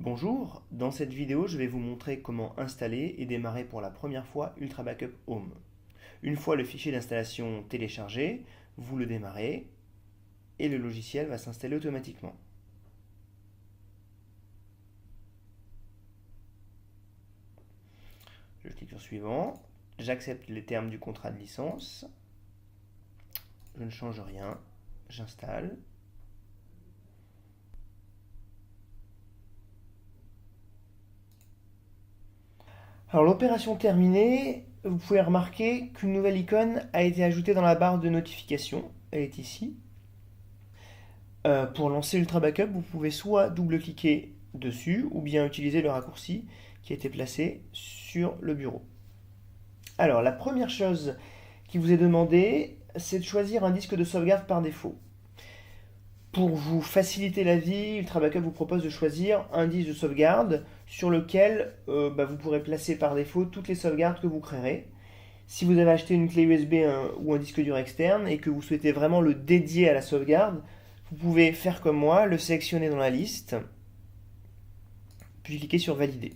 Bonjour, dans cette vidéo je vais vous montrer comment installer et démarrer pour la première fois Ultra Backup Home. Une fois le fichier d'installation téléchargé, vous le démarrez et le logiciel va s'installer automatiquement. Je clique sur suivant, j'accepte les termes du contrat de licence, je ne change rien, j'installe. Alors l'opération terminée, vous pouvez remarquer qu'une nouvelle icône a été ajoutée dans la barre de notification. Elle est ici. Pour lancer Ultra Backup, vous pouvez soit double-cliquer dessus ou bien utiliser le raccourci qui a été placé sur le bureau. Alors la première chose qui vous est demandée, c'est de choisir un disque de sauvegarde par défaut. Pour vous faciliter la vie, Ultra Backup vous propose de choisir un disque de sauvegarde sur lequel vous pourrez placer par défaut toutes les sauvegardes que vous créerez. Si vous avez acheté une clé USB ou un disque dur externe et que vous souhaitez vraiment le dédier à la sauvegarde, vous pouvez faire comme moi, le sélectionner dans la liste, puis cliquer sur Valider.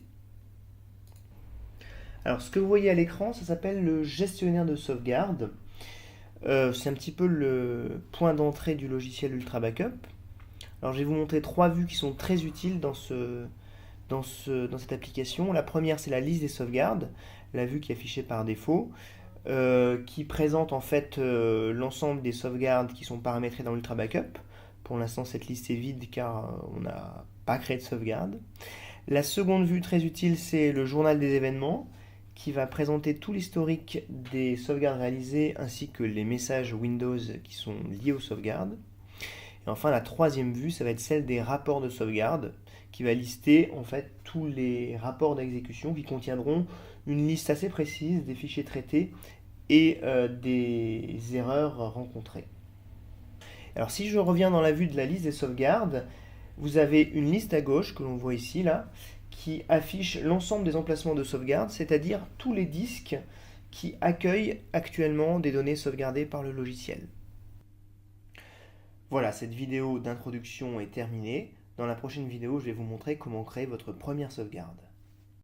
Alors ce que vous voyez à l'écran, ça s'appelle le gestionnaire de sauvegarde. C'est un petit peu le point d'entrée du logiciel Ultra Backup. Alors je vais vous montrer trois vues qui sont très utiles dans cette application. La première, c'est la liste des sauvegardes, la vue qui est affichée par défaut, qui présente en fait l'ensemble des sauvegardes qui sont paramétrées dans Ultra Backup. Pour l'instant, cette liste est vide car on n'a pas créé de sauvegarde. La seconde vue très utile, c'est le journal des événements, qui va présenter tout l'historique des sauvegardes réalisées ainsi que les messages Windows qui sont liés aux sauvegardes. Et enfin, la troisième vue, ça va être celle des rapports de sauvegarde, qui va lister en fait tous les rapports d'exécution qui contiendront une liste assez précise des fichiers traités et des erreurs rencontrées. Alors si je reviens dans la vue de la liste des sauvegardes, vous avez une liste à gauche que l'on voit ici là, qui affiche l'ensemble des emplacements de sauvegarde, c'est-à-dire tous les disques qui accueillent actuellement des données sauvegardées par le logiciel. Voilà, cette vidéo d'introduction est terminée. Dans la prochaine vidéo, je vais vous montrer comment créer votre première sauvegarde.